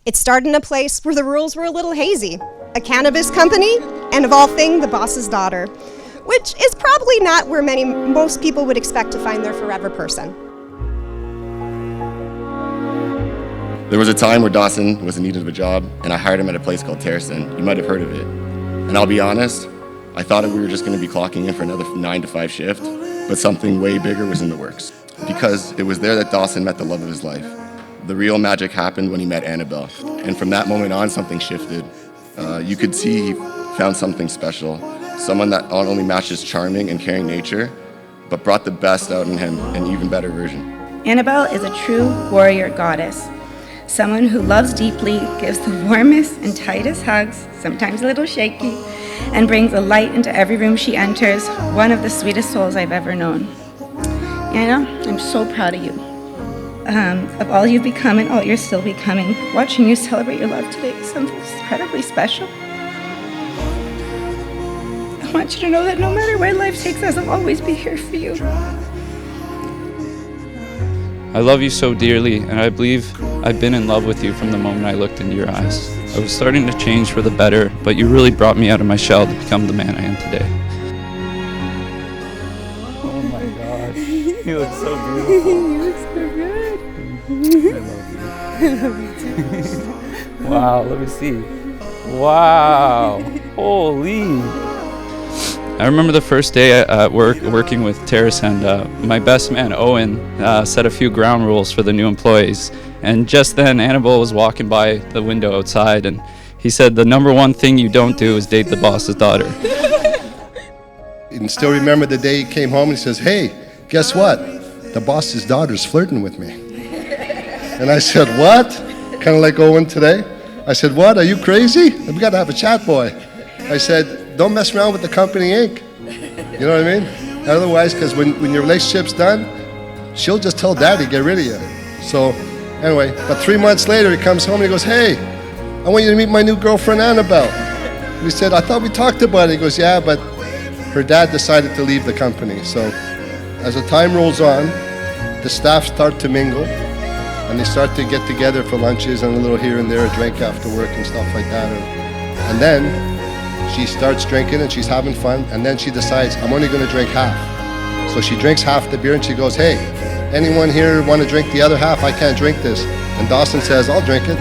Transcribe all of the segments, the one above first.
It started in a place where the rules were a little hazy, a cannabis company, and of all things, the boss's daughter, which is probably not where most people would expect to find their forever person. There was a time where Dawson was in need of a job, and I hired him at a place called Terracin. You might have heard of it. And I'll be honest, I thought we were just going to be clocking in for another 9 to 5 shift, but something way bigger was in the works. Because it was there that Dawson met the love of his life. The real magic happened when he met Annabelle. And from that moment on, something shifted. You could see he found something special. Someone that not only matched his charming and caring nature, but brought the best out in him, an even better version. Annabelle is a true warrior goddess. Someone who loves deeply, gives the warmest and tightest hugs, sometimes a little shaky, and brings a light into every room she enters. One of the sweetest souls I've ever known. Anna, I'm so proud of you. Of all you've become and all you're still becoming. Watching you celebrate your love today is something incredibly special. I want you to know that no matter where life takes us, I'll always be here for you. I love you so dearly, and I believe I've been in love with you from the moment I looked into your eyes. I was starting to change for the better, but you really brought me out of my shell to become the man I am today. Oh my gosh, you look so beautiful. You look so good. I love you. Wow, let me see. Wow, holy. I remember the first day at work working with Terrace, and my best man, Owen, set a few ground rules for the new employees. And just then, Annabelle was walking by the window outside, and he said, the number one thing you don't do is date the boss's daughter. And still remember the day he came home and he says, hey, guess what? The boss's daughter's flirting with me. And I said, what? Kind of like Owen today. I said, what? Are you crazy? We got to have a chat, boy. I said, don't mess around with the company ink. You know what I mean? Otherwise, because when your relationship's done, she'll just tell daddy, get rid of you. So anyway, but 3 months later, he comes home and he goes, hey, I want you to meet my new girlfriend, Annabelle. We said, I thought we talked about it. He goes, yeah, but her dad decided to leave the company. So as the time rolls on, the staff start to mingle, and they start to get together for lunches and a little here and there, a drink after work and stuff like that. And then she starts drinking and she's having fun, and then she decides, I'm only going to drink half. So she drinks half the beer and she goes, hey, anyone here want to drink the other half? I can't drink this. And Dawson says, I'll drink it.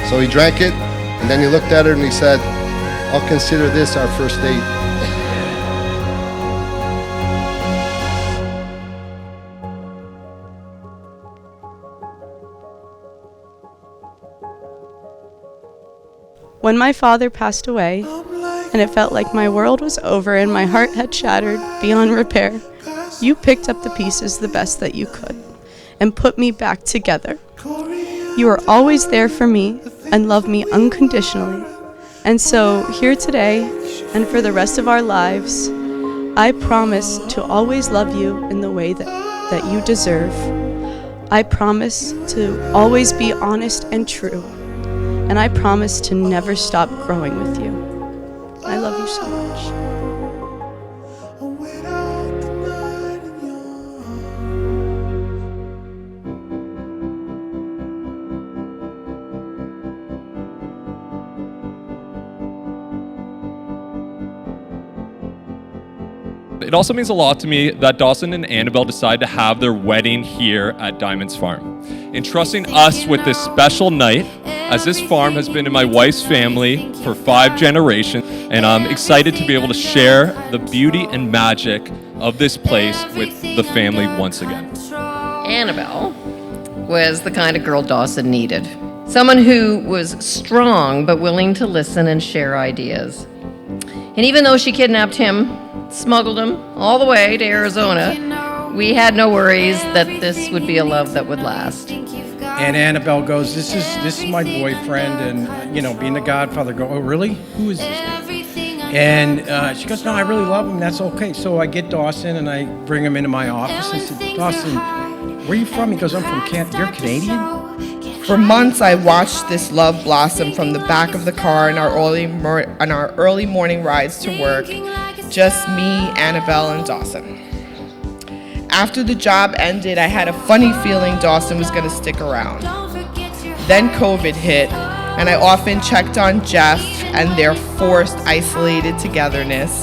So he drank it, and then he looked at her and he said, I'll consider this our first date. When my father passed away, and it felt like my world was over and my heart had shattered beyond repair, you picked up the pieces the best that you could and put me back together. You are always there for me and love me unconditionally. And so here today and for the rest of our lives, I promise to always love you in the way that you deserve. I promise to always be honest and true. And I promise to never stop growing with you. I love you so much. It also means a lot to me that Dawson and Annabelle decide to have their wedding here at Dyment's farm, entrusting us with this special night, as this farm has been in my wife's family for 5 generations, and I'm excited to be able to share the beauty and magic of this place with the family once again. Annabelle was the kind of girl Dawson needed. Someone who was strong but willing to listen and share ideas. And even though she kidnapped him, smuggled him all the way to Arizona, we had no worries that this would be a love that would last. And Annabelle goes, this is my boyfriend, and you know, being the godfather, go, oh really? Who is this dude? And she goes, no, I really love him, that's okay. So I get Dawson and I bring him into my office. I said, Dawson, where are you from? He goes, I'm from Canada. You're Canadian? For months, I watched this love blossom from the back of the car on our early morning rides to work. Just me, Annabelle, and Dawson. After the job ended, I had a funny feeling Dawson was going to stick around. Then COVID hit, and I often checked on Jeff and their forced, isolated togetherness.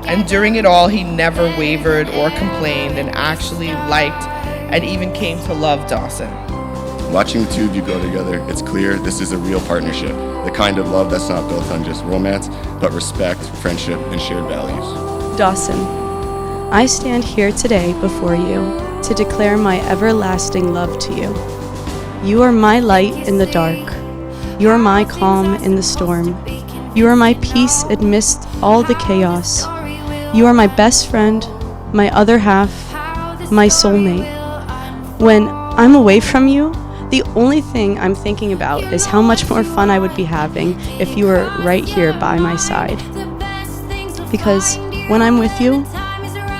And during it all, he never wavered or complained and actually liked and even came to love Dawson. Watching the two of you go together, it's clear this is a real partnership. The kind of love that's not built on just romance, but respect, friendship, and shared values. Dawson, I stand here today before you to declare my everlasting love to you. You are my light in the dark. You are my calm in the storm. You are my peace amidst all the chaos. You are my best friend, my other half, my soulmate. When I'm away from you, the only thing I'm thinking about is how much more fun I would be having if you were right here by my side. Because when I'm with you,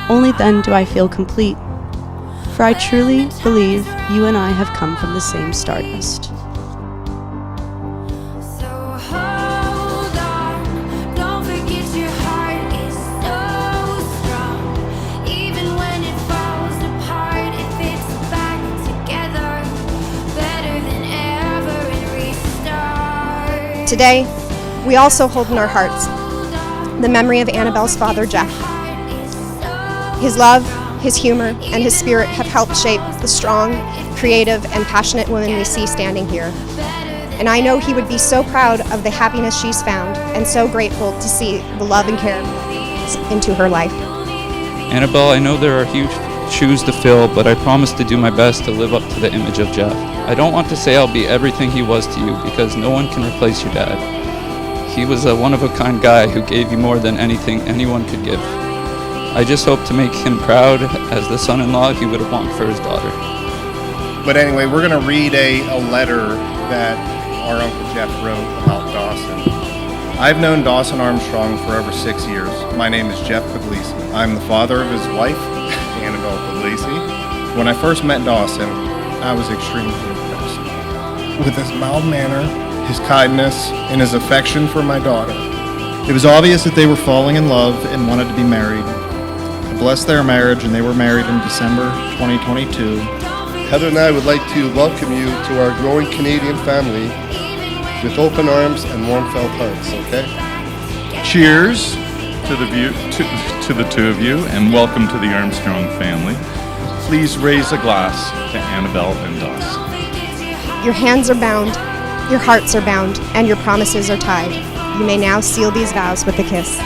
only then do I feel complete. For I truly believe you and I have come from the same stardust. Today, we also hold in our hearts the memory of Annabelle's father, Jeff. His love, his humor, and his spirit have helped shape the strong, creative, and passionate woman we see standing here. And I know he would be so proud of the happiness she's found and so grateful to see the love and care into her life. Annabelle, I know there are huge shoes to fill, but I promise to do my best to live up to the image of Jeff. I don't want to say I'll be everything he was to you, because no one can replace your dad. He was a one-of-a-kind guy who gave you more than anything anyone could give. I just hope to make him proud as the son-in-law he would want for his daughter. But anyway, we're going to read a letter that our Uncle Jeff wrote about Dawson. I've known Dawson Armstrong for over 6 years. My name is Jeff Puglisi. I'm the father of his wife, Annabelle Puglisi. When I first met Dawson, I was extremely impressed with his mild manner, his kindness, and his affection for my daughter. It was obvious that they were falling in love and wanted to be married. I blessed their marriage, and they were married in December 2022. Heather and I would like to welcome you to our growing Canadian family with open arms and warm felt hearts, okay? Cheers to the two of you, and welcome to the Armstrong family. Please raise a glass to Annabelle and Dawson. Your hands are bound, your hearts are bound, and your promises are tied. You may now seal these vows with a kiss.